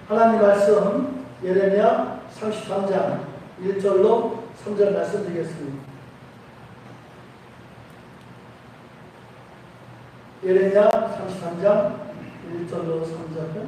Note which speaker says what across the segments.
Speaker 1: 하나님 말씀 예레미야 33장 1절로 3절 말씀드리겠습니다. 예레미야 33장 1절로 3절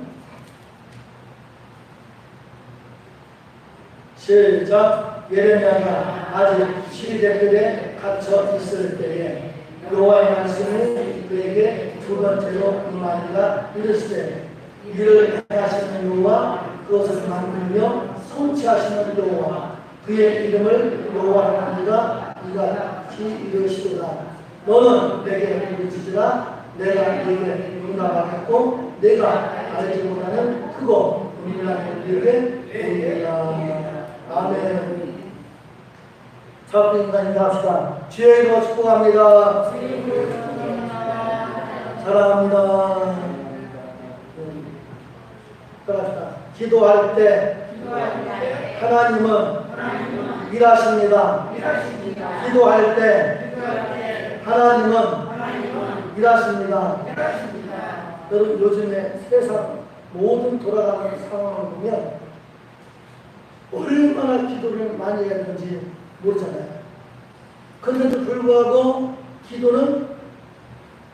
Speaker 1: 시작. 예레미야가 아직 시대들에 갇혀 있을 때에 여호와의 말씀이 그에게 두 번째로 임하니라. 이르시되 이를 행하시는 여호와 그것을 만들며 성취하시는 여호와 그의 이름을 여호와라 하니가 이같이 이르시도다. 너는 내게 부르짖으라. 내가 네게 응답하겠고 내가 알지 못하는 크고 은밀한 일들에게 보이리라. 아멘. 자, 인간이 합시다. 주의 이름으로 축복합니다. 사랑합니다. 따라합시다. 기도할 때 하나님은 일하십니다. 기도할 때 하나님은 일하십니다. 여러분, 요즘에 세상 모든 돌아가는 상황을 보면 얼마나 기도를 많이 해야 되는지 모르잖아요. 그런데도 불구하고 기도는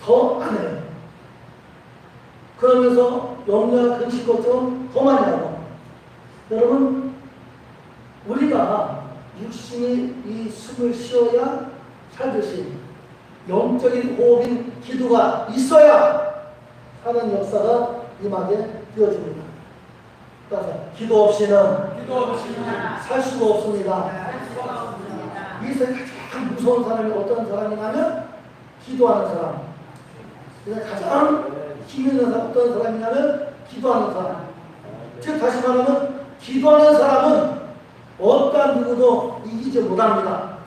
Speaker 1: 더 안 해요. 그러면서 영리와 근심 걱정 더 많이 하고. 여러분, 우리가 육신이 이 숨을 쉬어야 살듯이 영적인 호흡인 기도가 있어야 사는 역사가 임하게 되어집니다. 따라서 기도 없이는 살 수가 없습니다. 이 세상에 가장 무서운 사람이 어떤 사람이냐면 기도하는 사람. 가장 힘 있는 사람 어떤 사람이냐면 기도하는 사람. 즉 다시 말하면 기도하는 사람은 어떠한 누구도 이기지 못합니다.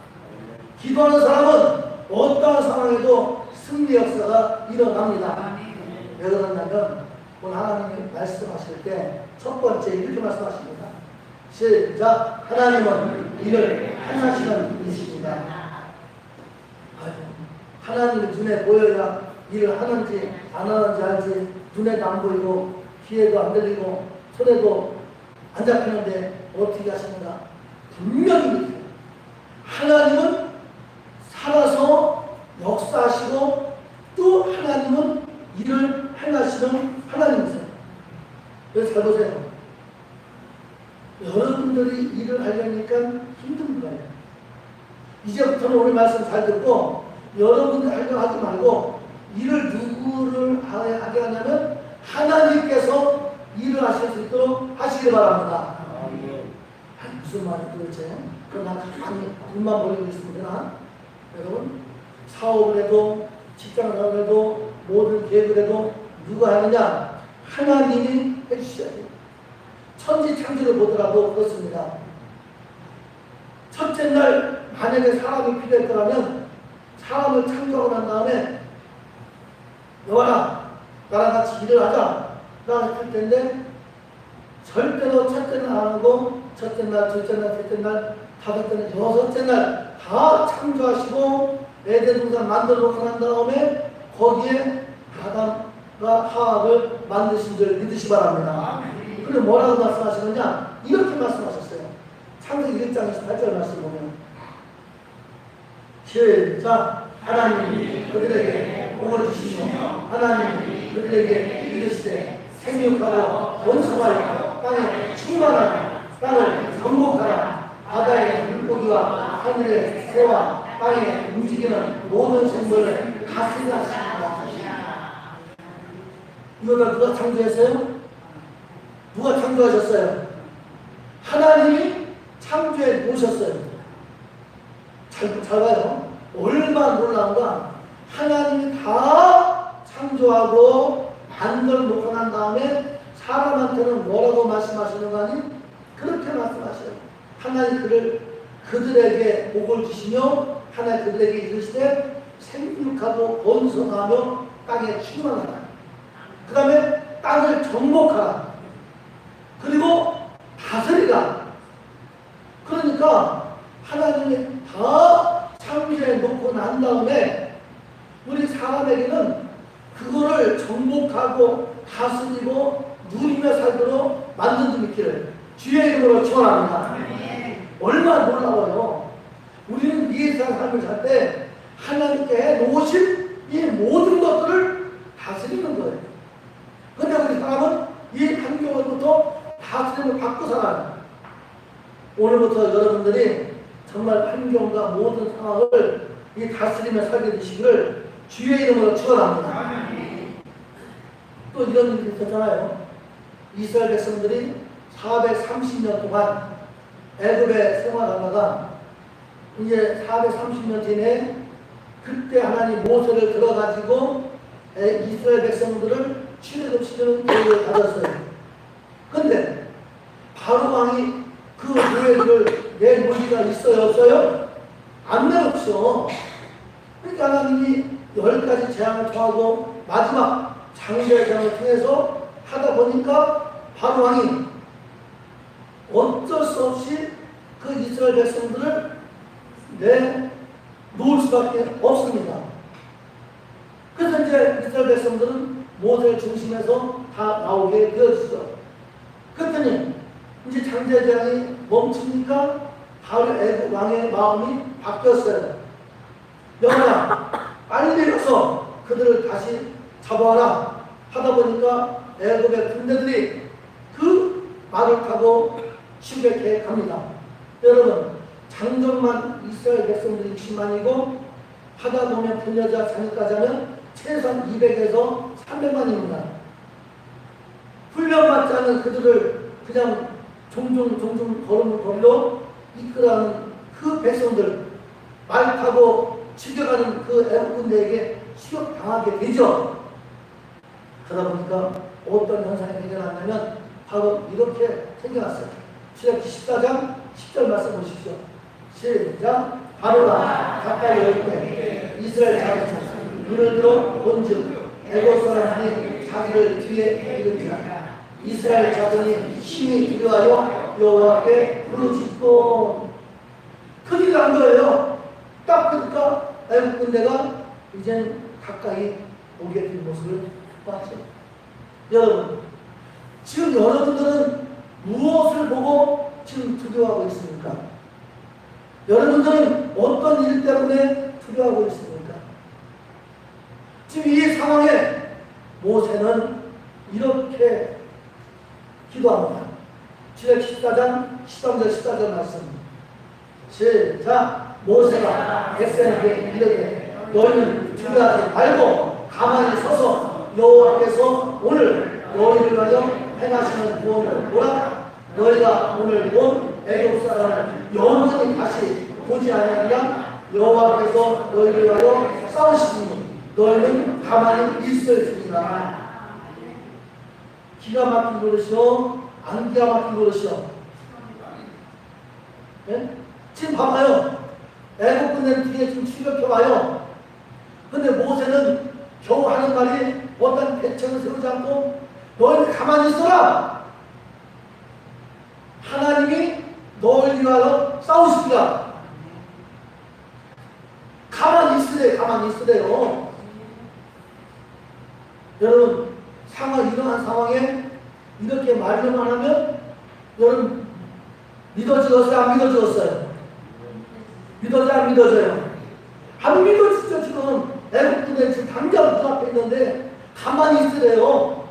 Speaker 1: 기도하는 사람은 어떠한 상황에도 승리 역사가 일어납니다. 왜 그러냐면 오늘 하나님이 말씀하실 때 첫 번째 이렇게 말씀하십니다. 시작. 하나님은 일을 행하시는 분이십니다. 하나님이 눈에 보여야 일을 하는지 안 하는지 알지. 눈에도 안 보이고 귀에도 안 들리고 손에도 안 잡히는데 어떻게 하십니까? 분명히 하나님은 살아서 역사하시고 또 하나님은 일을 행하시는 하나님이세요. 그래서 잘 보세요. 여러분들이 일을 하려니까 힘든 거예요. 이제부터는 오늘 말씀 잘 듣고 여러분들 하려고 하지 말고 일을 누구를 하게 하냐면 하나님께서 일을 하실 수 있도록 하시기 바랍니다. 아니, 무슨 말이 도대체? 그러나 가만히 눈만 벌리고 있으면 되나? 여러분, 사업을 해도 직장을 해도 모든 계획을 해도 누가 하느냐? 하나님이 해주셔야 돼요. 천지 창조를 보더라도 그렇습니다. 첫째 날 만약에 사람이 필요했더라면 사람을 창조하고 난 다음에 너와라 나랑 같이 일을 하자 라고 할 텐데 절대로 첫째 날 안 하고 첫째 날, 둘째 날, 셋째 날, 다섯째 날, 여섯째 날 다 창조하시고 에덴 동산 만들어 놓고 난 다음에 거기에 아담과 하와를 만드신 줄 믿으시 바랍니다. 그런데 뭐라고 말씀하시느냐? 이렇게 말씀하셨어요. 창세기 1장에서 8절 말씀 보면 시작. 하나님이 그들에게 복을 주시며 하나님이 그들에게 이르시되 생육하고 번성하여 땅에 충만하여 땅을 정복하라. 바다의 물고기와 하늘의 새와 땅에 움직이는 모든 생물을 다스리라. 이거를 누가 창조했어요? 누가 창조하셨어요? 하나님이 창조해 놓으셨어요. 잘 봐요. 얼마나 놀라운가. 하나님이 다 창조하고 만들어 놓고 난 다음에 사람한테는 뭐라고 말씀하시는 거 아니? 그렇게 말씀하셔요. 하나님 그들에게 복을 주시며 하나님 그들에게 이르시되 생육하고 번성하며 땅에 충만하라. 그 다음에 땅을 정복하라. 그리고 다스리라. 그러니까 하나님이 다 창조해 놓고 난 다음에 우리 사람에게는 그거를 정복하고 다스리고 누리는 누리며 살도록 만든 줄 믿기를 주의 이름으로 축원합니다. 얼마나 놀라워요. 우리는 이 세상 삶을 살 때 하나님께 해놓으신 이 모든 것들을 다스리는 거예요. 그런데 우리 사람은 이 환경으로부터 다스림을 받고 살아요. 오늘부터 여러분들이 정말 환경과 모든 상황을 이 다스리며 살게 되시기를 주의 이름으로 축원합니다. 또 이런 일이 있었잖아요. 이스라엘 백성들이 430년 동안 애굽에 생활하다가 이제 430년 뒤에 그때 하나님 모세를 들어가지고 이스라엘 백성들을 출애굽시키는 계획을 가졌어요. 근데 바로 왕이 그 계획을 낼 무리가 있어요, 없어요? 안 내었죠. 그러니까 하나님이 10가지 재앙을 통하고 마지막 장자의 재앙을 통해서 하다 보니까 바로 왕이 어쩔 수 없이 그 이스라엘 백성들을 내놓을 수밖에 없습니다. 그래서 이제 이스라엘 백성들은 모세를 중심해서 다 나오게 되었죠. 그랬더니 이제 장자의 재앙이 멈추니까 바로 애굽 왕의 마음이 바뀌었어요. 영원아, 빨리 내려서 그들을 다시 잡아와라 하다 보니까 애굽의 군대들이 그 말을 타고 출격해 갑니다. 여러분, 장정만 이스라엘 백성들이 60만이고 하다 보면 부녀자 자녀까지 하면 최소한 200에서 300만입니다. 훈련받지 않은 그들을 그냥 종종 걸음을 걸로 이끌어가는 그 백성들, 말 타고 추격하는 그 애국 군대에게 추격당하게 되죠. 그러다 보니까 어떤 현상이 생겨났냐면 바로 이렇게 생겨났어요. 출애굽기 14장 10절 말씀 보십시오. 시작. 바로가 가까이 올 때 이스라엘 자손이 눈을 들어 본즉 애굽 사람들이 자기를 뒤에 이르니라. 이스라엘 자손이 힘이 두려워하여 여호와께 부르짖고. 큰일 난 거예요. 딱 그러니까 애국 군대가 이젠 가까이 오게 된 모습을 봤죠. 여러분, 지금 여러분들은 무엇을 보고 지금 두려워하고 있습니까? 여러분들은 어떤 일 때문에 두려워하고 있습니까? 지금 이 상황에 모세는 이렇게 기도합니다. 출애굽기 14장 13절 14절 말씀. 시작. 모세가 백성에게 이르되 너희는 두려워하지 말고 가만히 서서 여호와께서 오늘 너희를 위하여 행하시는 구원을 보라. 너희가 오늘 본 애굽 사람을 영원히 다시 보지 아니하리라. 여호와께서 너희를 위하여 싸우시니 너희는 가만히 있을지니라. 기가 막힌 노릇이요, 안 기가 막힌 노릇이요. 네? 지금 봐봐요. 애국 군대는 뒤에 지금 추격해와요. 근데 모세는 겨우 하는 말이 어떤 대책을 세우지 않고 너희는 가만히 있어라. 하나님이 너희를 위하여 싸우시리라. 가만히 있으래, 가만히 있으래요. 여러분, 이러한 상황에 이렇게 말로만 하면 여러분 믿어지었어요? 안 믿어지었어요? 믿어져요? 안 믿어져요? 안 믿어지죠. 지금 애국 군대 지금 당장 눈앞에 있는데 가만히 있으래요.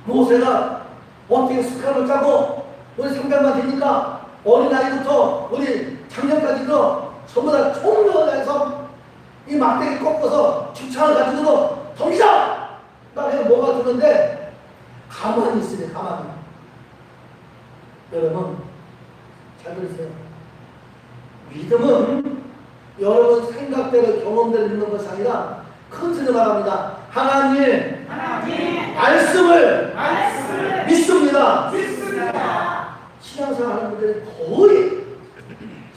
Speaker 1: 모세가 어떻게 습관을 짜고 우리 상대만 되니까 어린아이부터 우리 장년까지도 전부 다 총력을 해서 이 막대기 꺾어서 주창을 가지고도 덤비자! 막 해서 뭐가 드는데 가만히 있으래. 가만히. 여러분 잘 들으세요. 믿음은 여러분 생각대로 경험대로 믿는 것이 아니라 큰 틀을 말합니다. 하나님 말씀을 믿습니다. 신앙생활 하는 분들이 거의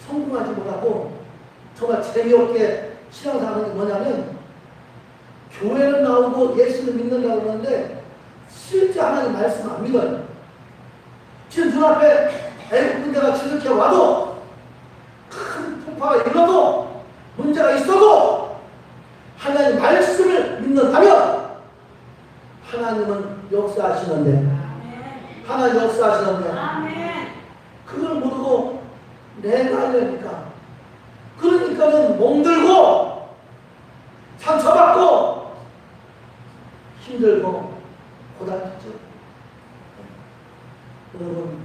Speaker 1: 성공하지 못하고 정말 재미없게 신앙생활 하는 게 뭐냐면 교회는 나오고 예수를 믿는다고 그러는데 실제 하나님 말씀 안 믿어요. 지금 눈앞에 애국 군대가 지극히 와도 큰 폭파가 일어도 문제가 있어도 하나님 말씀을 믿는다면 하나님은 역사하시는데, 하나님 역사하시는데, 그걸 모르고 내가 하려니까, 그러니까는 멍들고 상처받고 힘들고 고달프죠. 여러분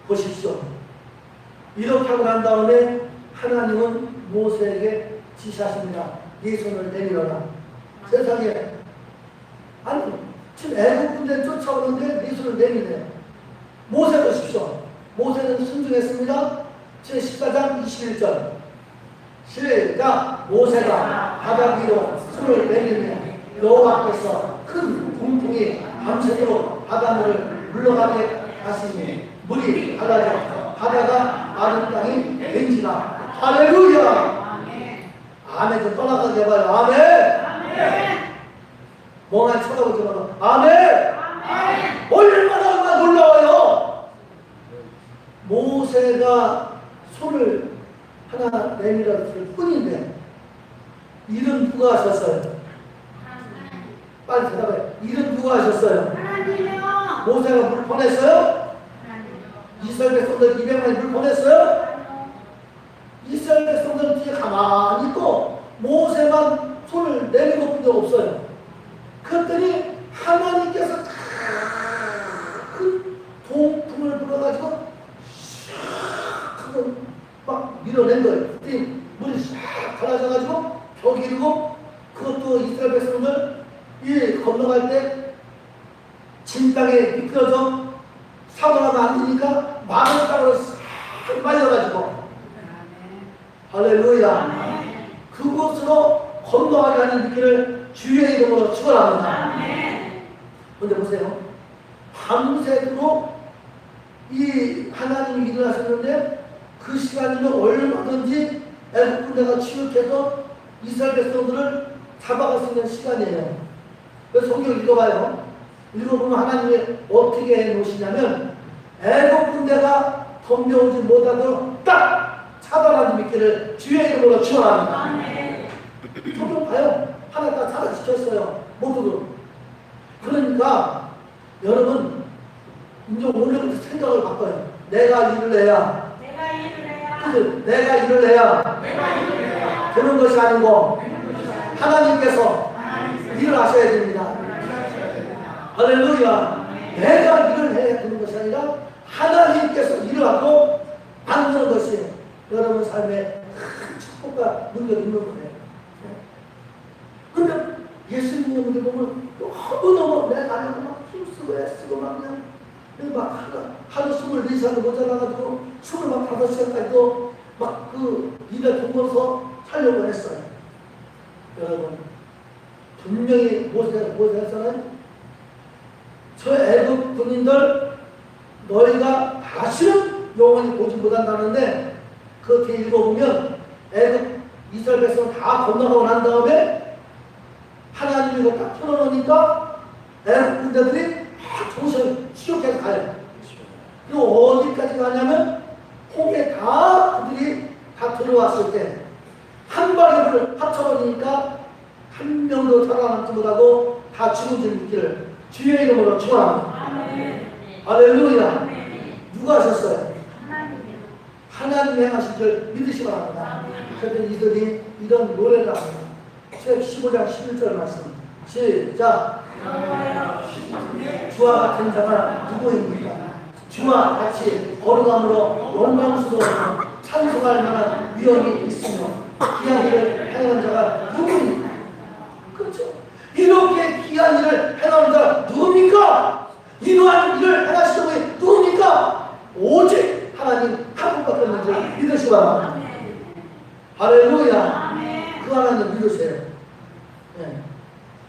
Speaker 1: 보십시오. 이렇게 하고 난 다음에 하나님은 모세에게 지시하십니다. 네 손을 내밀어라. 세상에 아니 지금 애국군대 쫓아오는데 네 손을 내미네. 모세 보십시오. 모세는 순종했습니다. 제14장 21절 시작. 모세가 바다 위로 손을 내밀며 여호와께서 큰 공풍이 밤새도록 바닷물을 물러가게 하시니 물이 갈라져 바다가 마른 땅이 된지라. 할렐루야. 아멘. 좀 떠나가게 해봐요. 아멘. 멍하니 쳐다보지 말고 아멘. 얼마나 놀라워요. 모세가 손을 하나 내밀었을 뿐인데 일은 누가 하셨어요? 빨리 대답해. 일은 누가 하셨어요? 모세가 물 보냈어요? 이스라엘 백성들 200만이 물 보냈어요? 이스라엘 백성들은 뒤에 가만히 있고 모세만 손을 내밀고 본 적 없어요. 그랬더니 하나님께서 큰 동풍을 불어가지고 샥 막 밀어낸 거예요. 그때 물이 싹 갈라져가지고 벽이 이루고 그것도 이스라엘 백성들 이 건너갈 때 진 땅에 미끄러져 사고 나면 안 되니까 마른 땅으로 싹 말려가지고 할렐루야. 그곳으로 건너가게 하는 길을 주의 이름으로 축원합니다. 근데 보세요. 밤새도록 이 하나님이 일을 하셨는데 그 시간이면 얼마든지 애국 군대가 취역해서 이스라엘 백성들을 잡아갈 수 있는 시간이에요. 그래서 성경 읽어봐요. 읽어보면 하나님이 어떻게 해놓으시냐면 애국 군대가 덤벼오지 못하도록 딱 차단하는 믿기를 주의 이름으로 축원합니다. 성경 봐요. 하나 딱 차단시켰어요. 모두들. 그러니까 여러분 이제 오늘부터 생각을 바꿔요. 내가 일을 해야 내가 일을 해야 되는 것이 아니고 하나님께서 일을 하셔야 됩니다. 할렐루야. 내가 일을 해야 되는 것이 아니라 하나님께서 일을 하고 만드는 것이 여러분 삶의 큰 축복과 능력이 있는 거예요. 그런데 예수님을 보면 너무너무 내 안에서 막 힘쓰고 애쓰고 막 그냥 막 하루 24시간도 모자라가지고 25시간까지도 막 그 일에 동원서 살려고 했어요. 여러분 분명히 모세했잖아요. 저 애국 군인들 너희가 다시는 영원히 보지 못한다는데 그 뒤에 읽어보면 애국 이스라엘 백성 다 건너가고 난 다음에 하나님이 이거 딱 풀어놓으니까 애국 군대들이 정신을 추적해서 가요. 그리고 어디까지 가냐면 홍해 다 그들이 다 들어왔을 때 한 방에 불을 합쳐버리니까 한 명도 살아남지 못하고 다 죽은 줄 믿기를 주의 이름으로 축원합니다. 할렐루야. 누가 하셨어요? 하나님이 행하신 줄 믿으시 바랍니다. 그래서 이들이 이런 노래를 합니다. 15장 11절 말씀 시작. 주와 같은 자가 누구입니까? 주와 같이 거룩함으로 영광스러운 찬송할 만한 위엄이 있으며 귀한 일을 행하는 자가 누구입니까? 그렇죠. 이렇게 귀한 일을 행하는 자가 누굽니까? 이러한 일을 행하시는 분이 누굽니까? 오직 하나님 한 분밖에 없는 줄 믿으시기 바랍니다. 할렐루야. 그 하나님 믿으세요. 네.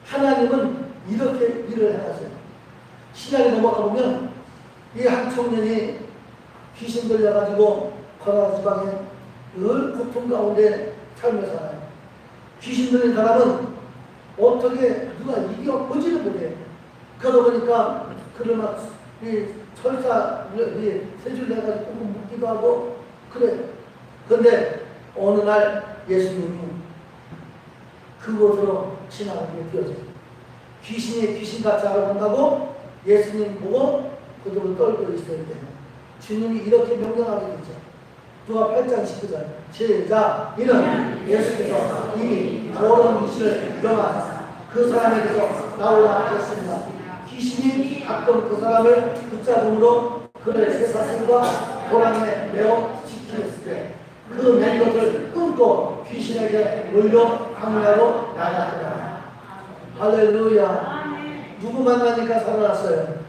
Speaker 1: 하나님은 이렇게 일을 행하세요. 시간이 넘어가 보면 이 한 청년이 귀신 들려가지고 거라 지방에 늘 고통 가운데 삶을 살아요. 귀신 들린 사람은 어떻게 누가 이겨보지를 못해요. 그러다 보니까 그를 막 철사 세 줄 내가지고 꾹꾹 묶기도 하고 그래. 그런데 어느 날 예수님이 그곳으로 지나가게 되어져요. 귀신이 귀신같이 알아본다고 예수님 보고 그들을 떨고 있을 때 주님이 이렇게 명령하게 되죠. 누가 8장 19절 시작. 이는 예수께서 이미 모든 귀신을 명하사 그 사람에게서 나오라 하셨습니다. 귀신이 가끔 그 사람을 붙잡음으로 그를 쇠사슬과 도랑에 매어 지키었을 때 그 맨 것을 끊고 귀신에게 몰려 강야로 나갔더라. 할렐루야. 누구 만나니까 살아났어요?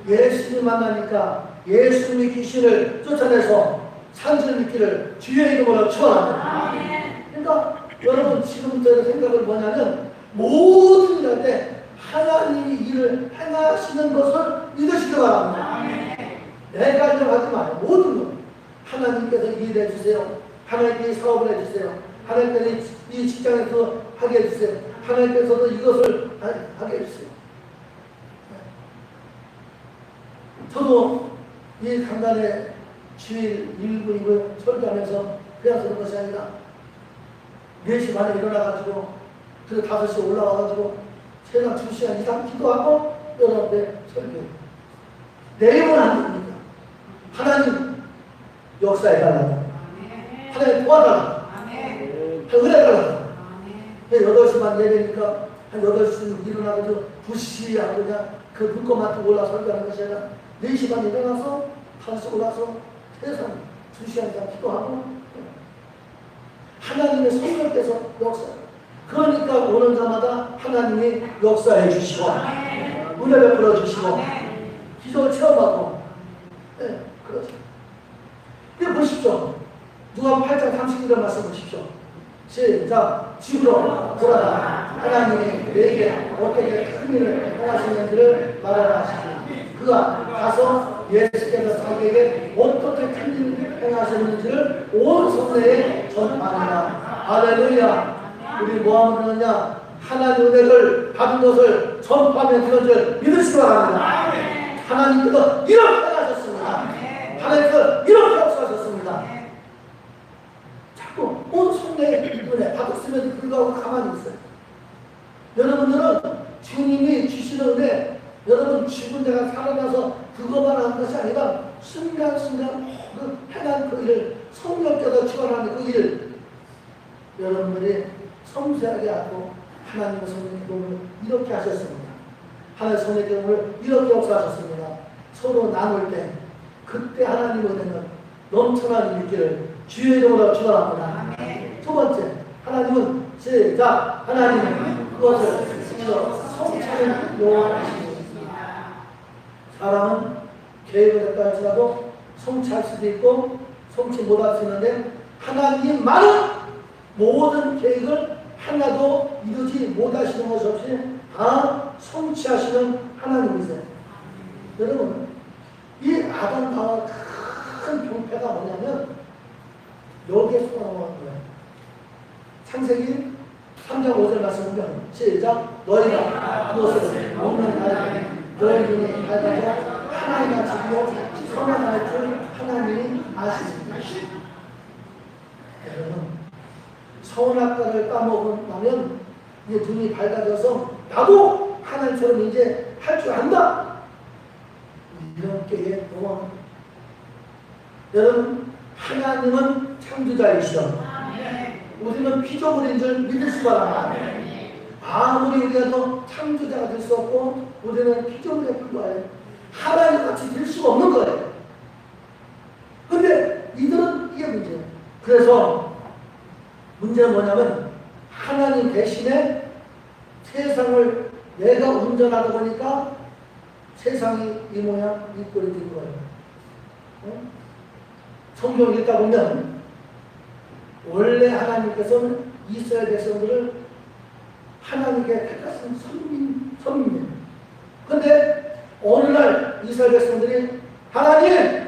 Speaker 1: 예수님 만나니까 예수님이 귀신을 쫓아내서 산전미끼를 주의 이름으로 치워놨다. 그러니까 여러분 지금부터 생각을 뭐냐면 모든 일 할 때 하나님이 일을 행하시는 것을 믿으시기 바랍니다. 내가 인정하지 마요. 모든 것 하나님께서 일을 해주세요. 하나님께서 사업을 해주세요. 하나님께서 이 직장에서 하게 해주세요. 하나님께서도 이것을 하게 해주세요. 저도 이 강단에 주일 1부 2부 설교하면서 그냥 그런 것이 아니라 4시 반에 일어나가지고 그리고 5시에 올라와가지고 세상 2시간 이상 기도하고 여러분들 설교. 내일은 안 됩니다. 하나님 역사해달라. 하나님 도와달라. 은혜달라. 8시만 예배니까 한 8시 일어나가지고 2시 안 그냥 그 물고만 두고 올라 설교하는 것이 아니라 4시 반 일어나서 5시 올라서 세상 2시간 이상 기도하고 하나님의 성령께서 역사. 그러니까 오는 자마다 하나님이 역사해 주시고 은혜 베풀어 주시고 기적을 체험하고 그렇죠. 이거 보십시오. 누가 8장 31절 말씀 보십시오. 시작. 집으로 돌아가 하나님이 내게 어떻게 큰 일을 행하시는지를 말하라 하시니 그가 가서 예수께서 자기에게 어떻게 큰 일을 행하셨는지를 온 성내에 전파하니라. 할렐루야. 우리 뭐하면 되느냐? 하나님 은혜를 받은 것을 전파하면 되는 줄 믿으시기 바랍니다. 하나님께서 이렇게 행하셨습니다. 하나님께서 이렇게 역사하셨습니다. 자꾸 온 성내에 은혜 받았음에도 불구하고 가만히 있어요. 여러분들은 주님이 주시는 은혜, 여러분 죽은 자가 살아나서 그것만 하는 것이 아니라 순간순간 그 행한 그 일을 성령께서 주관하는 그 일을 여러분들이 섬세하게 알고 하나님의 성령의 도움을 이렇게 하셨습니다. 하나님의 성령의 도움을 이렇게 역사하셨습니다. 서로 나눌 때 그때 하나님의 은혜는 넘쳐나는 일 있기를 주의 이름으로 축원합니다. 두 번째, 하나님은 시작. 하나님은 그것을 스스로 성찬을 요구하시고 사람은 계획을 했다 할지라도 성취할 수도 있고 성취 못할 수 있는데 하나님만은 모든 계획을 하나도 이루지 못하시는 것이 없이 다 성취하시는 하나님이세요. 여러분, 이 아담과 큰 병폐가 뭐냐면 여기에 쏟아나오는 거예요. 창세기 3장 5절 말씀 보면 시작. 너희가 그것을 먹는 날 너희들이 알다가 하나님과 지키고 선언할 줄 하나님이 아십니다. 여러분, 선악과를 까먹으면 이제 눈이 밝아져서 나도 하나님처럼 이제 할 줄 안다. 이런 게에 너무 여러분, 하나님은 창조자이시죠. 우리는 피조물인 줄 믿을 수 바랍니다. 아무리 우리가 더 창조자가 될 수 없고 우리는 피조물에 불과해요. 하나님 같이 될 수가 없는 거예요. 근데 이들은 이게 문제예요. 그래서 문제는 뭐냐면 하나님 대신에 세상을 내가 운전하다 보니까 세상이 이 모양 이 꼴이 된 거예요. 성경 읽다 보면 원래 하나님께서는 이스라엘 백성들을 하나님께 택하신 선민이에요. 그런데 어느 날 이스라엘 백성들이 하나님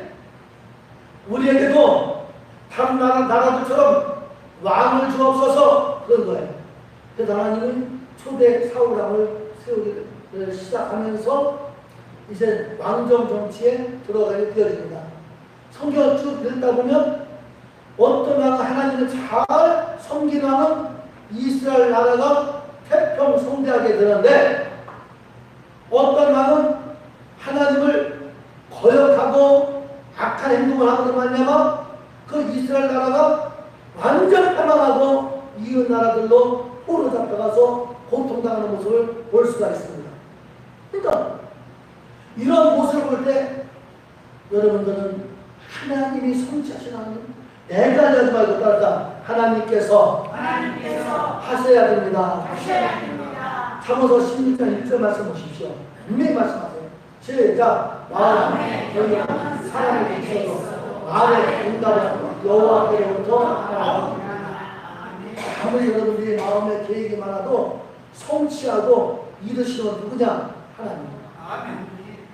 Speaker 1: 우리에게도 다른 나라들처럼 왕을 주옵소서 그런 거예요. 그래서 하나님은 초대 사울왕을 세우기 시작하면서 이제 왕정 정치에 들어가게 되어집니다. 성경을 쭉 읽다 보면 어떤 왕은 하나님을 잘 섬기는 왕은 이스라엘 나라가 태평성대하게 되는데 어떤 왕은 하나님을 거역하고 악한 행동을 하고도 말미암아 그 이스라엘 나라가 완전 패망하고 이웃 나라들로 포로 잡혀가서 고통당하는 모습을 볼 수가 있습니다. 그러니까 이런 모습을 볼 때 여러분들은 하나님이 성취하신 하나님, 내가 하지 말고 따라 하나님께서 하셔야 됩니다. 잠언서 16장 1절 말씀 보십시오. 분명히 말씀하세요. 시작. 마음에 경외하는 사람의 계획으로 마음에 응답은 여호와께로부터 나옵니다. 아무리 여러분들이 마음에 계획이 많아도 성취하고 이루시는 누구냐? 하나님.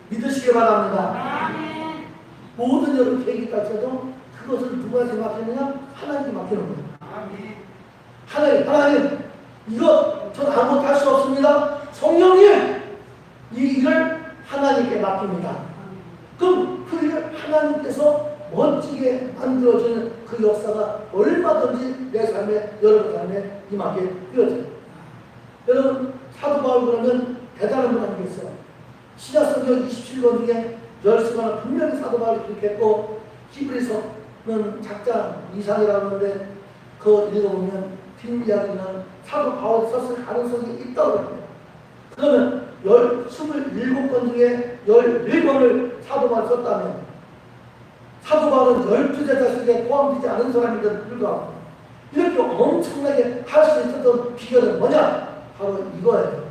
Speaker 1: 믿으시기 바랍니다. 모든 여러분 계획이 따져도 그것을 누구한테 맡기느냐? 하나님께 맡기는 거예요. 하나님, 이거 전 아무것도 할 수 없습니다. 성령님, 이 일을 하나님께 맡깁니다. 그럼 그 일을 하나님께서 멋지게 만들어주는 그 역사가 얼마든지 내 삶에, 여러분 삶에 임하게 되어져요. 여러분, 사도 바울 그러면 대단한 분 아니겠어요? 신약성경 27권 중에 10수가 분명히 사도 바울이 그렇게 했고, 히브리서는 작장 이상이라고 하는데 그거 읽어보면 뒷이야기는 사도 바울이 썼을 가능성이 있다고 합니다. 그러면 27권 중에 11권을 사도 바울이 썼다면 사도 바울은 12제자 속에 포함되지 않은 사람인데도 불구하고 이렇게 엄청나게 할 수 있었던 비결은 뭐냐? 바로 이거예요.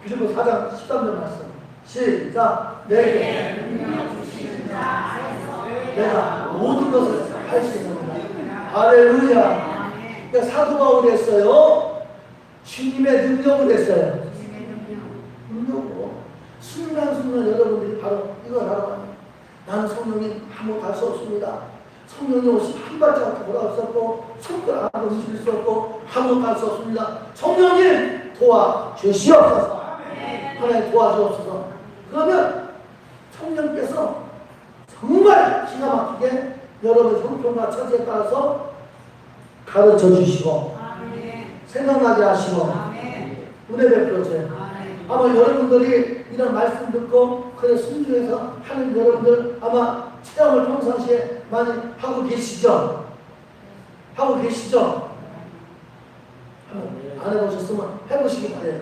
Speaker 1: 빌립보 4장 13절 말씀. 시작. 내게 능력 주시는 자 안에서 내가 모든 것을 할 수 있습니다. 할렐루야. 그러니까 사도 바울이 했어요. 주님의 능력을 했어요. 능력으로 순간순간 여러분들이 바로 이걸 알아봐요. 나는 성령님 아무것도 할 수 없습니다. 성령님 없이 한 발자국 돌아갈 수 없고 손가락 안 움직일 수 없고 아무것도 할 수 없습니다. 성령님 도와주시옵소서. 하나님 도와주옵소서. 그러면 성령께서 정말 기가 막히게 여러분 형편과 처지에 따라서 가르쳐 주시고 생각나게 하시고 은혜 베풀어줘요. 아마 여러분들이 이런 말씀 듣고 그래 순종해서 하는 여러분들 아마 체험을 평상시에 많이 하고 계시죠? 하고 계시죠? 안 해보셨으면 해보시기 바래요.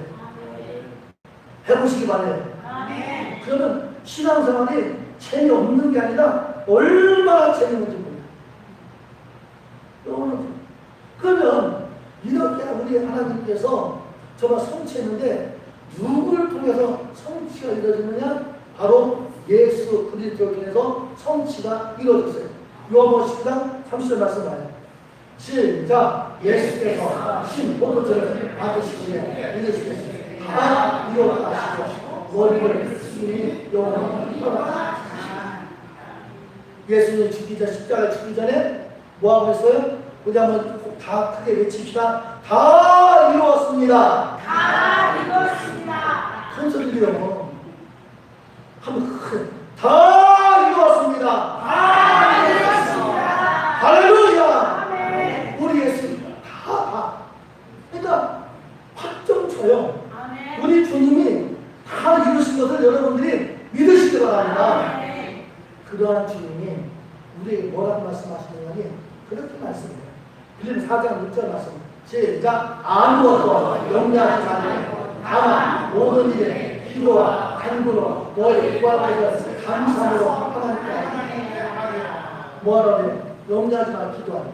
Speaker 1: 해보시기 바래요. 그러면 신앙생활이 재미없는 게 아니라 얼마나 재미있는지 몰라요. 그러면 이렇게 우리 하나님께서 정말 성취했는데 누구를 통해서 성취가 이루어지느냐? 바로 예수 그리스도를 통해서 성취가 이루어졌어요. 요한복음 10장 30절 말씀 봐요. 시작. 예수께서 신복음을 받으시기에 믿으시겠어요. 다 이루어가시고 머리를 주님이 영원히 떠나가시고 예수님 죽기 전 십자가를 죽기 전에 뭐하고 했어요? 우리 한번 다 크게 외칩시다. 다 이루었습니다.
Speaker 2: 다 이루었습니다.
Speaker 1: 큰 소리로요. 한번 크게 다 이루었습니다.
Speaker 2: 다 이루었습니다.
Speaker 1: 할렐루야.
Speaker 2: 아멘.
Speaker 1: 우리 예수님 다. 그러니까 확정 줘요.
Speaker 2: 아멘.
Speaker 1: 우리 주님이 다 이루신 것을 여러분들이 믿으시기 바랍니다.
Speaker 2: 아멘.
Speaker 1: 그러한 주님이 우리에게 뭐라고 말씀하시느냐니 그렇게 말씀해요. 빌립보 4장 6절 말씀. 시작. 아무것도 염려하지 말고 다만 모든 일에 기도와 간구로 너희 구하는 감사로 하나님께 뭐하라고요? 염려하지 말고 기도하라.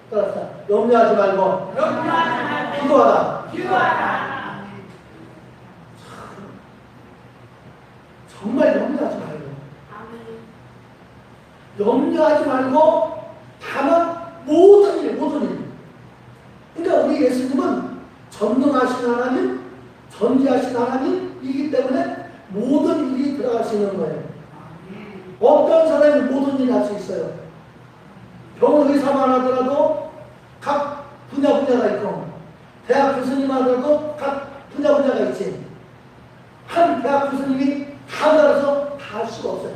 Speaker 1: 따라서 염려하지 말고 기도하라.
Speaker 2: 기도하라.
Speaker 1: 정말 염려하지 말고 염려하지 말고 다만 모든 일. 그러니까 우리 예수님은 전능하신 하나님, 전지하신 하나님이기 때문에 모든 일이 들어갈 수 있는 거예요. 어떤 사람이 모든 일을 할 수 있어요. 병원 의사만 하더라도 각 분야가 있고 대학 교수님 하더라도 각 분야가 있지. 한 대학 교수님이 다 달아서 다 할 수가 없어요.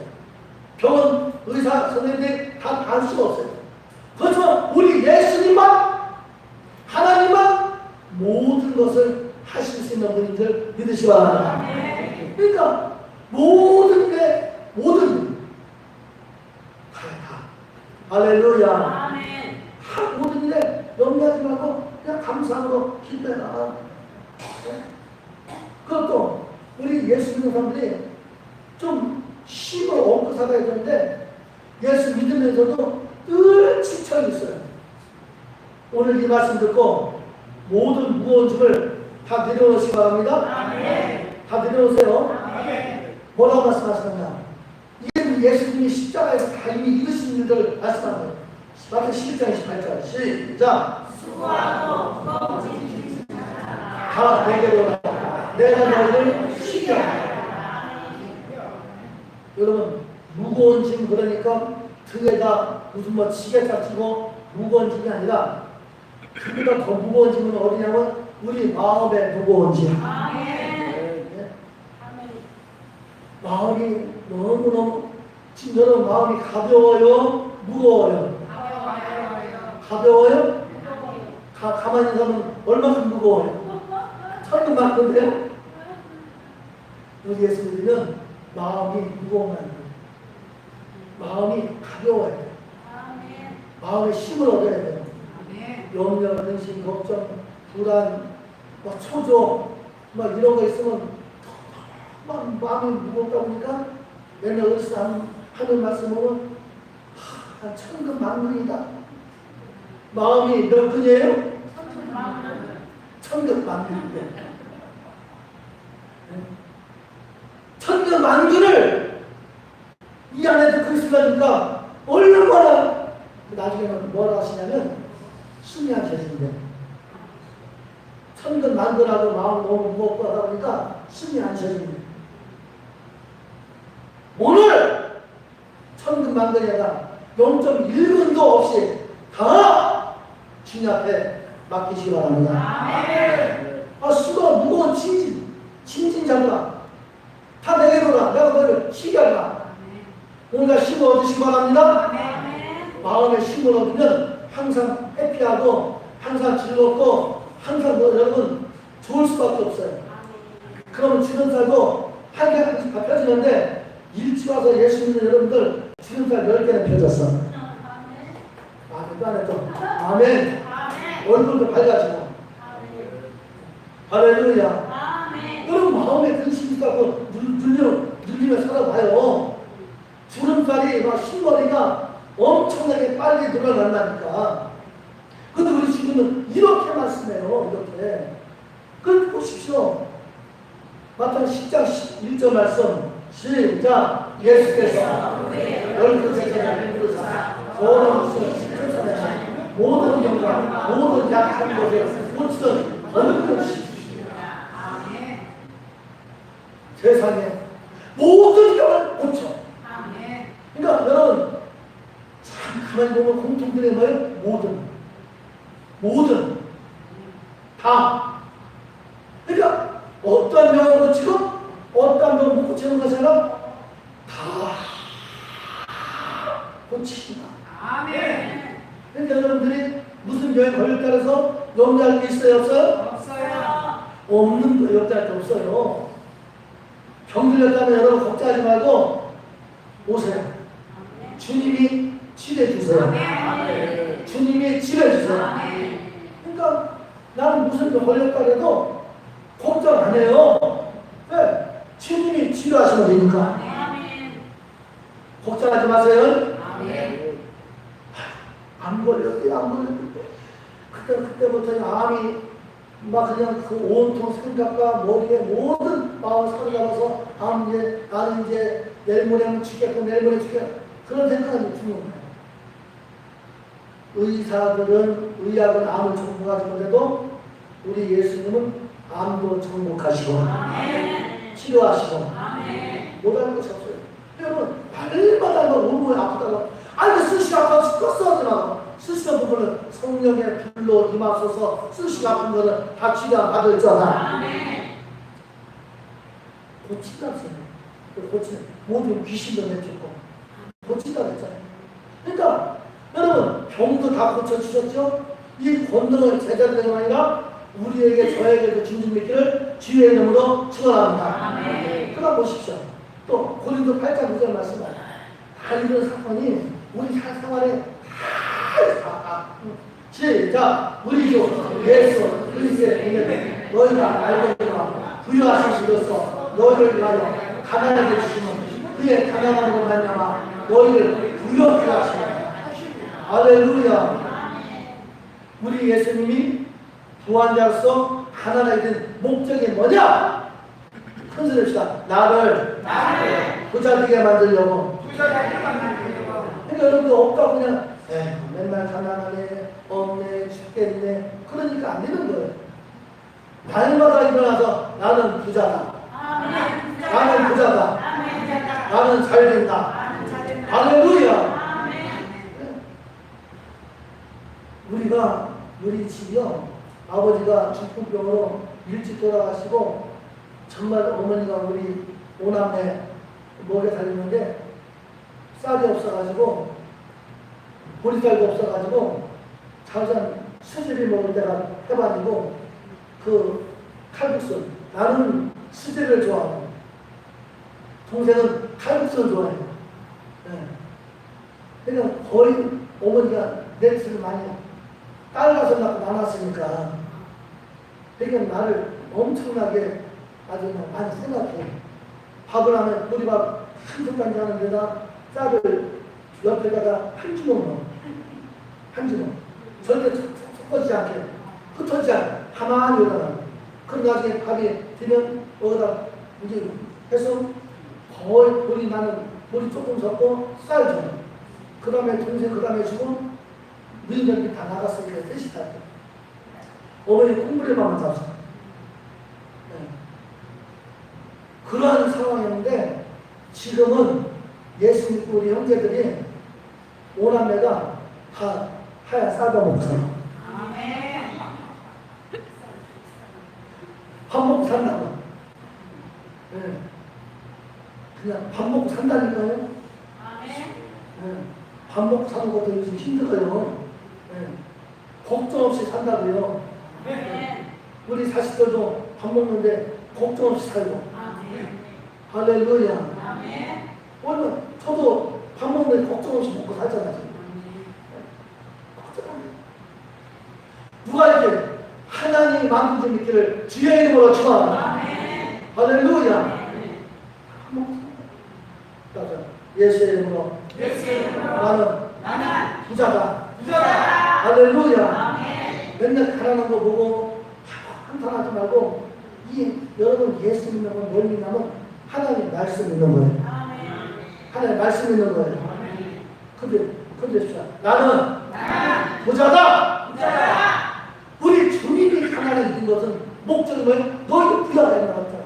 Speaker 1: 병원 의사 선생님들이 다 할 수가 없어요. 그렇지만 우리 예수님만 하나님만 모든 것을 하실 수 있는 분인 줄 믿으시기 바랍니다. 그러니까 모든 게 모든 다 할렐루야.
Speaker 2: 아멘.
Speaker 1: 모든 일에 염려하지 말고 그냥 감사함으로 힘내라. 그것도 우리 예수 믿는 사람들이 좀 힘을 얻고 살아야 되는데 예수 믿으면서도 늘 지쳐 있어요. 오늘 이 말씀 듣고 모든 무거운 짐을 다 내려놓으시기 바랍니다.
Speaker 2: 아멘.
Speaker 1: 다 내려놓으세요.
Speaker 2: 아멘.
Speaker 1: 뭐라고 말씀하시느냐? 이게 예수님이 십자가에서 다 이미 이루신 일들을 말씀하는 거예요. 마태 11장 28절 시작.
Speaker 2: 수고하고 무거운 짐
Speaker 1: 다 내게로 오라. 내가 너희를 쉬게 하리라. 여러분 무거운 짐 그러니까 등에다 무슨 뭐 지게차 치고 무거운 짐이 아니라 그보다 더 무거운 짐은 어디냐면 우리 마음의 무거운 짐.
Speaker 2: 아멘.
Speaker 1: 네.
Speaker 2: 아멘.
Speaker 1: 마음이 너무너무 지금 여러분 마음이 가벼워요? 무거워요? 가벼워요? 가만히 있으면 얼마큼 무거워요? 천근만근데요? 우리 예수 믿으면 마음이 무거우면 안 돼요. 마음이 가벼워야 돼요.
Speaker 2: 아멘.
Speaker 1: 마음에 힘을 얻어야 돼요.
Speaker 2: 아멘.
Speaker 1: 염려, 근심, 걱정, 불안, 막 초조, 막 이런 거 있으면 막 마음이 무겁다 보니까 옛날 어디서 하는 말씀은 한 천근만근이다. 마음이 몇 근이에요? 천근만근. 천근만근을 이 안에서 그리스도니까 얼마나 나중에는 뭐라 하시냐면 숨이 안 쉬어진대. 천근만근하고 마음 너무 무겁고 하다 보니까 숨이 안 쉬어진대. 오늘 천근만근이 아니라 0.1분도 없이 다 주님 앞에 맡기시기 바랍니다.
Speaker 2: 아멘.
Speaker 1: 수가 무거운 짐진 잡으라. 다 내게로라. 내가 너를 쉬게 하라. 뭔가 힘을 얻으시기 바랍니다.
Speaker 2: 아멘.
Speaker 1: 마음에 힘을 얻으면 항상 해피하고 항상 즐겁고 항상 여러분 좋을 수밖에 없어요. 그러면 주변 살도 하게 다 펴지는데 일찍 와서 예수 믿는 여러분들 주변 살 10개는 펴졌어. 안 했죠? 아멘. 얼굴도 밝아지고. 할렐루야.
Speaker 2: 아멘.
Speaker 1: 여러분 마음에 근심이 있다고 눌리며 살아봐요. 주름살이 막 흰머리가 엄청나게 빨리 늘어난다니까. 근데 우리 지금은 이렇게 말씀해요. 이렇게. 그걸 보십시오. 마태복음 10장 1절 말씀 시작. 예수께서 열두 세계를 이루사 모든 영광 모든 약한 것에 고치던 어느 것이십니다. 세상에 모든 영을 고쳐. 그러니까 여러분 참 가만히 보면 공통점이 뭐예요? 모든 다. 그러니까 어떠한 병을 고치고 어떠한 병을 못 고치는 것이 아니라 다 고치신다.
Speaker 2: 아멘.
Speaker 1: 그러니까 여러분들이 무슨 병에 걸렸다 해서 염려할 게 있어요? 없어요?
Speaker 2: 없어요.
Speaker 1: 없는 거 염려할 게 없어요. 병 들렸다면 여러분 걱정하지 말고 오세요. 주님이 치료해 주세요.
Speaker 2: 아멘.
Speaker 1: 주님이 치료해 주세요.
Speaker 2: 아멘.
Speaker 1: 그러니까 나는 무슨 병 걸렸다 해도 걱정 안 해요. 왜? 주님이 치료하시면 되니까.
Speaker 2: 아멘.
Speaker 1: 걱정하지 마세요.
Speaker 2: 아멘.
Speaker 1: 안 걸렸는데 그때부터 암이 막 그냥 그 온통 생각과 머리에 모든 마음을 사로잡아서 이제 나는 이제 내일 모레면 죽겠고 내일 모레 죽겠고 그런 생각이 드는 거예요. 의사들은 의학은 암을 정복하지 못해도 우리 예수님은 암도 정복하시고
Speaker 2: 아멘.
Speaker 1: 치료하시고
Speaker 2: 아멘.
Speaker 1: 못하는 것이 없어요. 여러분 날마다 온몸이 아프다고 아니 수시가 아파서 껐어 마. 수시가 부분은 성령의 불로 임하소서 수시가 아픈 거는 다 치료 받을 줄 알아.
Speaker 2: 아멘.
Speaker 1: 고친다고 고치는 모든 귀신도 내쫓고 고친다고 했잖아요. 그러니까 여러분 병도 다 고쳐주셨죠? 이 권능을 제자들에게 아니라 우리에게 저에게도 주님 믿기를 주의 이름으로 축원합니다.
Speaker 2: 아멘.
Speaker 1: 가만 보십시오. 또 고린도 8장 9절 말씀 다 이런 사건이 우리 생활에 시작. 우리 주 예수 그리스도의 은혜를 너희가 알거니와 부유하신 이로써 너희를 위하여 가난하게 주시는 그의 가난함으로 말미암아 너희를 부유하게 하시는 할렐루야. 우리 예수님이 부활자로서 가난하게 된 목적이 뭐냐? 큰 소리 합시다. 나를 부자 되게 만들려고. 그러니까 여러분들 없다고 그냥 맨날 가난하네, 없네, 죽겠네. 그러니까 안 되는 거예요. 날마다 일어나서 나는 부자다. 나는 부자다. 나는 잘 된다. 할렐루야. 우리 집이요, 아버지가 중풍병으로 일찍 돌아가시고 정말 어머니가 우리 오남매 먹여 살리는데 쌀이 없어가지고 보리쌀도 없어가지고 자전 수제비 먹을 때가 해가지고 그 칼국수, 나는 수제비를 좋아하고 동생은 칼국수를 좋아해요. 네. 그러니까 거의 어머니가 내 뜻을 많이 딸라서 낳고 나눴으니까 그러니까 나를 엄청나게 아주 그냥 많이 생각해. 밥을 하면 보리밥 한 숟가락 하는 데다 쌀을 옆에다가 한 주먹 넣어. 한 주먹. 절대 섞어지지 않게. 흩어지지 않게. 가만히 올라가. 그럼 나중에 밥이 되면 거기다 이제 해서 거의 보리 나는 보리 조금 섞고 쌀 줘. 그 다음에 동생 그 다음에 주고 민정이 다 나갔으니까 셋이 다. 어머니 콩불에만 잡았어. 네. 그러한 상황이었는데 지금은 예수 믿고 우리 형제들이 오남매가 다 하얀 쌀밥 먹고 살아. 밥 먹고 산다고. 네. 그냥 밥 먹고 산다니까요. 네. 밥 먹고 사는 것도 요즘 힘들어요. 네. 걱정 없이 산다고요. 우리 자식들도 밥 먹는데 걱정 없이 살고. 할렐루야. 오늘 저도 밥 먹는데 걱정 없이 먹고 살잖아요. 누가 이렇게 하나님이 만든 점 있기를 주의 이름으로 축원합니다. 할렐루야. 예수의 이름으로 나는 부자다. 할렐루야. 맨날 가라는 거 보고 한탄하지 말고 여러분 예수 믿는 건 뭘 믿냐면 하나님 말씀 믿는 거예요. 하나님 말씀 믿는 거예요. 근데 나는 부자다. 우리 주님이 가난을 이긴 것은 목적이 뭐예요? 너희도 부자가 있는 거잖아.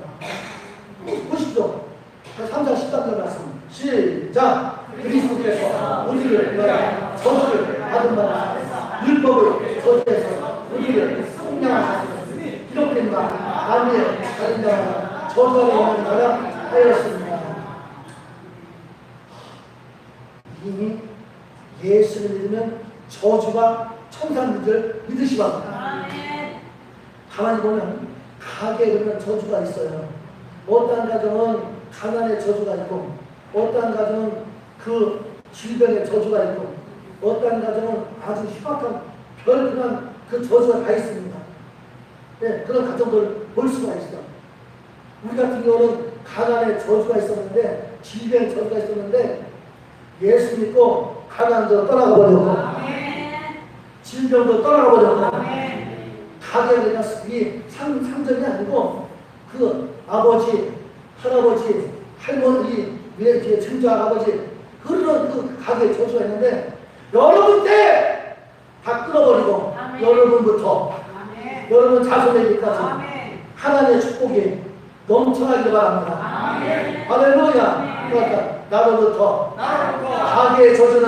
Speaker 1: 보십시오. 3장 13절 말씀 시작. 그리스도께서 우리를 위하여 저주를 받은 바라 율법을 저주해서 우리를 속량하셨으니 이렇게 만민의 다른 자가 저주하게 하는 자라 하였습니다. 이미 예수를 믿으면 저주가 청산들 믿으시기 바랍니다. 가만히 보면 가게에 보면 저주가 있어요. 어떠한 가정은 가난의 저주가 있고 어떠한 가정은 그 질병의 저주가 있고 어떠한 가정은 아주 흉악한 별그한 그 저주가 다 있습니다. 네, 그런 가정들을 볼 수가 있어요. 우리 같은 경우는 가난의 저주가 있었는데 질병의 저주가 있었는데 예수 믿고 가난도 떠나가 버렸고 질병도 떠나가 버렸고 가게에 그냥 이 상점이 아니고 그 아버지, 할아버지, 할머니, 위에 증조 할아버지 그런 그 가게에 저주가 있는데 여러분 때 다 끊어버리고 여러분부터 여러분 자손에게까지 하나님의 축복이 넘쳐나길 바랍니다. 할렐루야. 그러니까 나로부터 가게의 저주는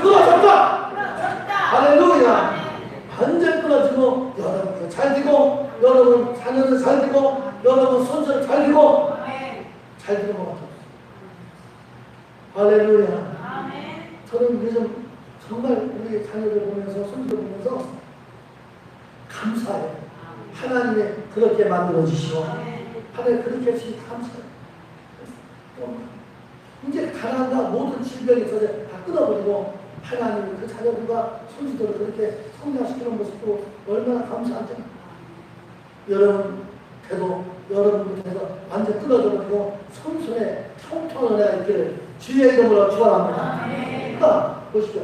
Speaker 1: 끊어졌다. 할렐루야. 완전 끊어지고 여러분 잘 되고 여러분 자녀도 잘 되고 여러분 손주도 잘 되고 잘 되는 것 같아요. 할렐루야. 저는 요즘 정말 우리 자녀들 보면서 손주들 보면서 감사해요. 하나님이 그렇게 만들어 주시고 하나님 그렇게 해주시니 감사해요. 가난과 모든 질병이 있어서 다 끊어버리고 하나님이 그 자녀들과 손주들을 그렇게 성장시키는 모습도 얼마나 감사한지. 여러분 태도, 여러분 태도 완전 끊어져 버리고 손손에 통통한 은혜가 있기를 주의 이름으로 축원합니다. 그러니까 보시죠.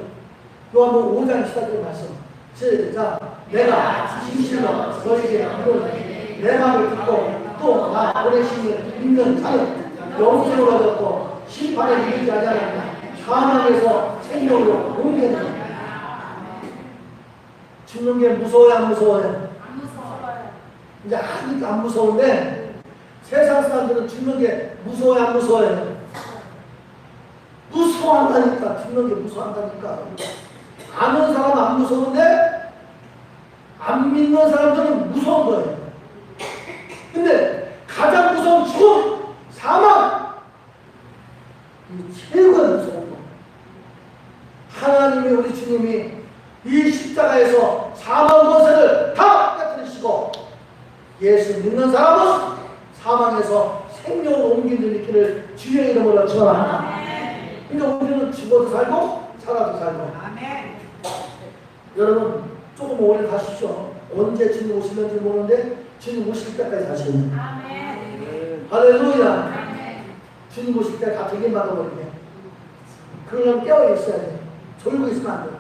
Speaker 1: 요한복음 5장 14절 말씀. 시작. 내가 진실로 너에게 이르노니 내 말을 듣고 또 나 보내심을 믿는 자는 영생을 얻었고 심판에 이르지 아니하느냐 사망에서 생명으로 옮겨지느니라. 죽는 게 무서워요, 안 무서워요?
Speaker 2: 안 무서워요.
Speaker 1: 이제 아직도 안 무서운데 세상 사람들은 죽는 게 무서워요, 안 무서워요? 무서워한다니까. 죽는 게 무서워한다니까. 아는 사람은 안 무서운데 안 믿는 사람들은 무서운 거예요. 근데 가장 무서운 죽음, 사망, 이 최고의 무서운 거. 하나님이 우리 주님이 이 십자가에서 사망 권세를 다 깨뜨리시고 예수 믿는 사람은 사망에서 생명으로 옮기는 일기를 주의 이름으로 축원합니다. 그러니까 우리는 죽어도 살고 살아도 살고. 여러분 조금 오래 가십시오. 언제 주님 오실는지 모르는데 주님 오실 때까지 가시는. 할렐루야. 주님 오실 때 다 되긴 받아버리게. 그러려면 깨어 있어야 돼. 졸고 있으면 안 돼.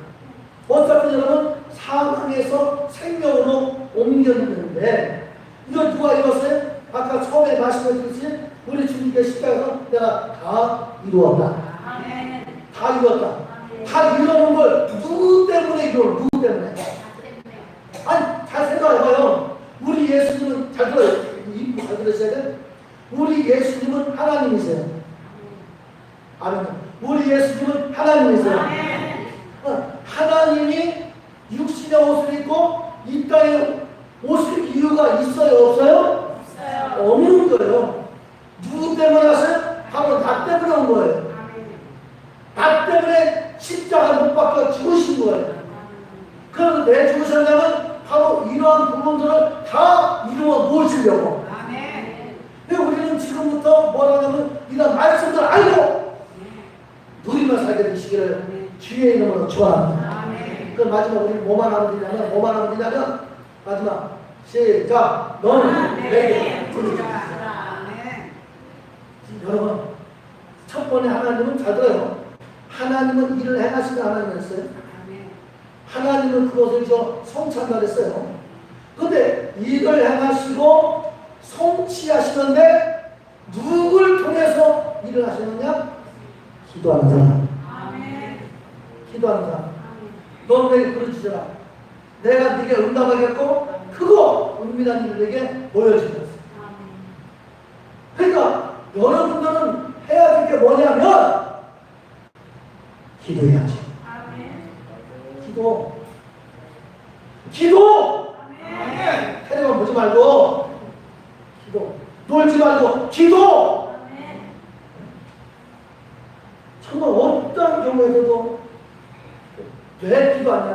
Speaker 1: 어차피 여러분 사망에서 생명으로 옮겼는데 이거 누가 이뤘어요? 아까 처음에 말씀해주신 우리 주님께 십자가에서 내가 다 이루었다. 다 이뤘다. 다 이루는 걸 누구 때문에 이루어? 누구 때문에? 아니 잘 생각해봐요. 우리 예수님은 잘 들어요. 잘 들으셔야 돼. 우리 예수님은 하나님이세요. 아멘. 우리 예수님은 하나님이세요. 하나님이 육신의 옷을 입고 이 땅에 오실 이유가 있어요? 없어요? 없는 거예요. 누구 때문에 왔어요? 바로 나 때문에 온 거예요. 나 때문에 십자가 못 박혀 죽으신 거예요. 그래서 왜 죽으셨냐면 바로 이러한 부분들을 다 이루어 놓으시려고. 근데 우리는 지금부터 뭐라냐면 이런 말씀들 알고 누리며 살게 되시기를 주의 이름으로 축원합니다. 그 마지막 우리 뭐만 하면 되냐면 마지막 시작. 너는 내게 부르짖으라. 여러분 첫 번째 하나님은 잘 들어요. 하나님은 일을 행하시는 하나님이었어요. 하나님은 그것을 성찬하랬어요. 그런데 일을 행하시고 성취하시는데 누굴 통해서 일을 하시느냐? 기도하는 사람. 기도하는 사람. 넌 내게 부르짖으라. 내가 네게 응답하겠고 크고 은밀한 일을 내게 보여주겠어. 그러니까 여러분들은 해야 될 게 뭐냐면 기도해야지. 기도. 테레비만 보지 말고 기도. 놀지 말고 기도. 정말 어떤 경우에도 왜 기도 안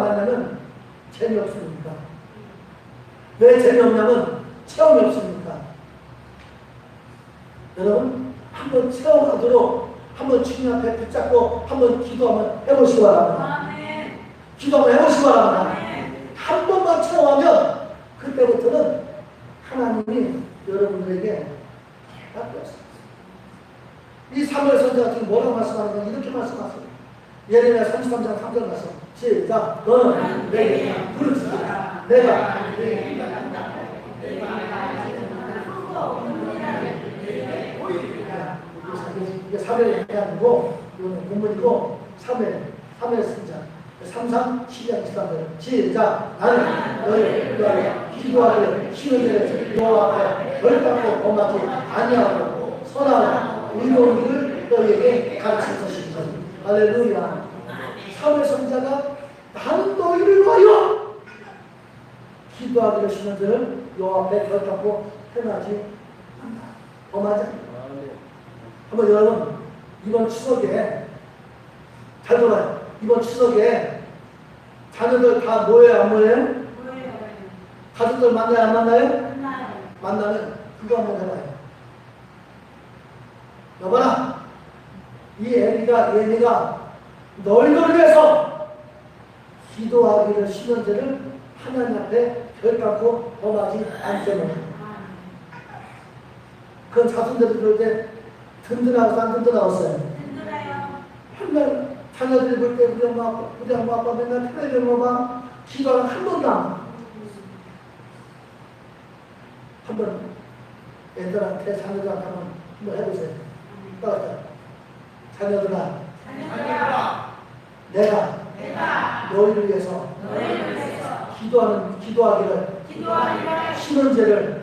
Speaker 1: 하냐면 재미없습니까? 왜 재미없냐면 체험이 없습니까? 여러분 한번 체험하도록 한번 주님 앞에 붙잡고 한번 기도 한번 해보시기 바랍니다. 기도 한번 해보시기 바랍니다. 한 번만 체험하면 그때부터는 하나님이 여러분들에게 바뀌었습니다. 이 사무엘 선지자가 지금 뭐라고 말씀하는가? 이렇게 말씀하세요. 예레미야 33장 3절 말씀. 시작. 너는 내게 부르짖으라. 내가 이게 사무엘이 아니고 이거는 본문이고 사무엘 선지자 3장 12장 13절. 시작. 나는 너를 기도하되 쉬는 데에서 여호와 앞에 벌받고 범하지 아니하고 선하고 의로운 일을 너에게 가르칠 것이다. 할렐루야. 사무엘 선지자가 나는 너희를 위하여 기도하기를 쉬는 데를 여호와 앞에 벌받고 행하지 않는다. 범하지 않는다. 한번 여러분 이번 추석에 잘 들어요. 이번 추석에 자녀들 다 모여요, 안 모여요? 가족들 만나요, 안 만나요? 만나면 그거 한번 해봐요. 여봐라, 이 예미가 너희를 위해서 기도하기를 쉬는 죄를 하나님 앞에 결단코 범하지 않게. 그건 자손들이 그럴 때 든든하고 안 든든하겠어요.
Speaker 2: 든든해요.
Speaker 1: 맨날 자녀들이 볼 때 우리 엄마 아빠 맨날 텔레비전 봐. 기도하는 한 번도 안. 한번 애들한테 자녀들한테 한번 해보세요. 따라서 자녀들아, 내가 너희를 위해서 기도하기를 쉬는 죄를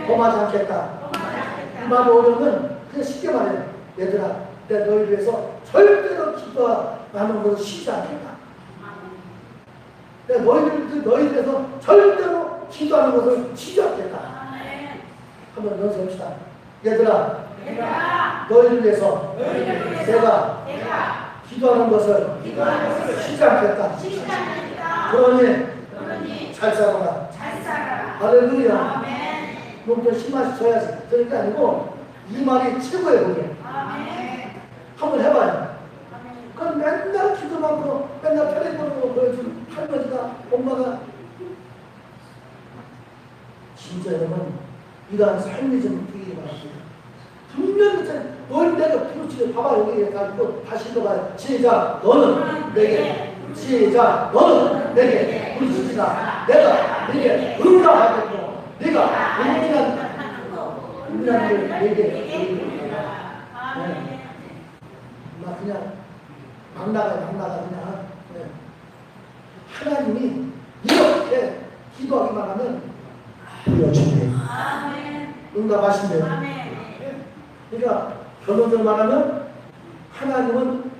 Speaker 1: 범하지 않겠다. 이 말 어려우면 그냥 쉽게 말해요. 얘들아, 내가 너희를 위해서 절대로 기도하는 것을 쉬지 않겠다. 내가 너희를 위해서 절대로 기도하는 것을 쉬지 않겠다. 한번 연습합시다. 얘들아, 너희를 위해서 내가 기도하는 것을 쉬지 않겠다. 그러니 잘 살아라. 할렐루야. 너무 더 심하셔야지. 그런 게 아니고 이 말이 최고의 복이에요. 한번 해봐요. 그럼 맨날 기도 많고 맨날 텔레비전으로 보여준 할머니가 엄마가 진짜 여러분 이러한 삶이 좀 되기 바랍니다. 분명히 뭘 내가 부르치려 봐봐 여기 가지고 다시 읽어봐요. 시작. 너는 내게 시작. 너는 내게 부르짖으라. 내가 내게 응답하겠고 네가 은밀한 걸 내게 막 그냥 막 나가 그냥. 네. 하나님이 이렇게 기도하기만 하면 불러주네요. 응답하신대요. 그러니까 결론적으로 말하면 하나님은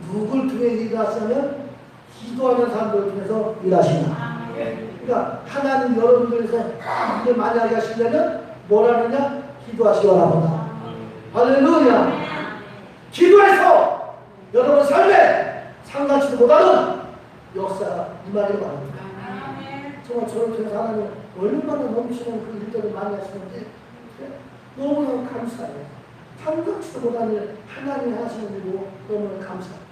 Speaker 1: 누굴 통해 일하시냐면 기도하는 사람들을 통해서 일하신다. 그러니까 하나님 여러분들에서 일을 많이 하게 하시려면 뭐라느냐? 기도하시기 바랍니다. 할렐루야. 기도해서 여러분 삶에 상관치도 못하는 역사가 임하기를 바랍니다. 정말 저를 통해서 하나님 얼마나 넘치는 그 일들을 많이 하시는지 너무너무 감사해요. 상관치도 못하는 일 하나님이 하시는 일이고 너무너무 감사해요.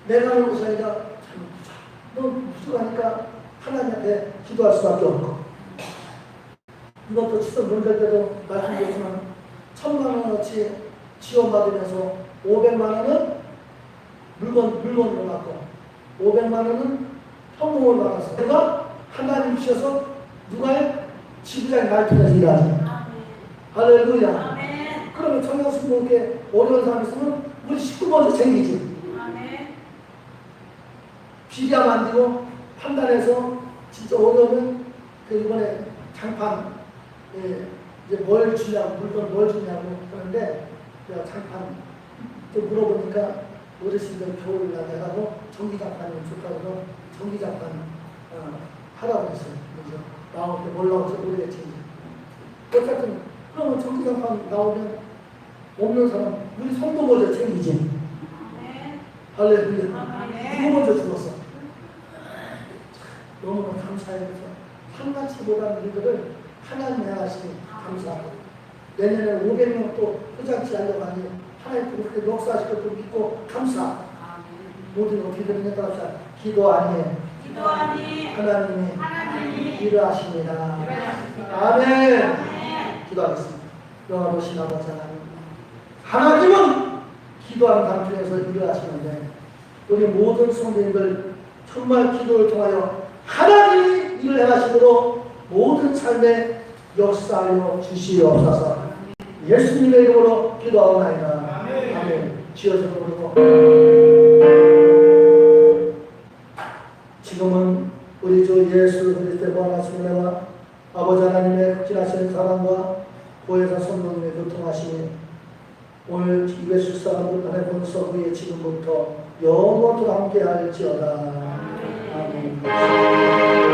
Speaker 1: 내가 하는 것이 아니라 너무 부족하니까 하나님 앞에 기도할 수밖에 없고 이것도 추석 명절 때도 말씀드렸지만 1,000,000원어치 지원받으면서 500만원은 물건으로 받고 500만원은 현금을 받아서 내가 하나님 주셔서 누가의 지부장이 날 통해서 일하지. 할렐루야. 그러면 청년수님께 어려운 사람 있으면 우리 식구 먼저 챙기지. 비리야 만들고 판단해서 진짜 어려우면 그 이번에 장판 이제 뭘 주냐고 물건 뭘 주냐고 그러는데 내가 장판 또 물어보니까 어르신들 교육을 나가고 전기장판이 좋다고 전기장판 하라고 했어요. 그래서 나올 때 뭘 나올지 모르겠지. 어쨌든 그러면 전기장판 나오면 없는 사람 우리 성도 먼저 챙기지. 할렐루야. 누구 먼저 죽었어? 너무나 감사해서 한가치 못하는 일들을 하나님이 하시니 감사하고 내년에 500명 또 포장치 하려고 하니 하나님 그렇게 역사하실 것도 믿고 감사. 모든 어떻게 되느냐 따라서 기도 아니에요. 하나님이 일하십니다. 아멘. 기도하겠습니다. 영화로신 아버지 하나님은 기도하는 단중에서 일을 하시는데 우리 모든 성도님들 정말 기도를 통하여 하나님이 일을 행하시도록 모든 삶에 역사하여 주시옵소서. 예수님의 이름으로 기도하옵나이다. 아멘. 지어서 부르고 지금은 우리 주 예수 그리스도의 무한하신 은혜와 아버지 하나님의 극진하신 사랑과 보혜사 성령님의 교통하심이 오늘 214번 본서 후에 지금부터 영원토록 함께 할지어다. 아멘.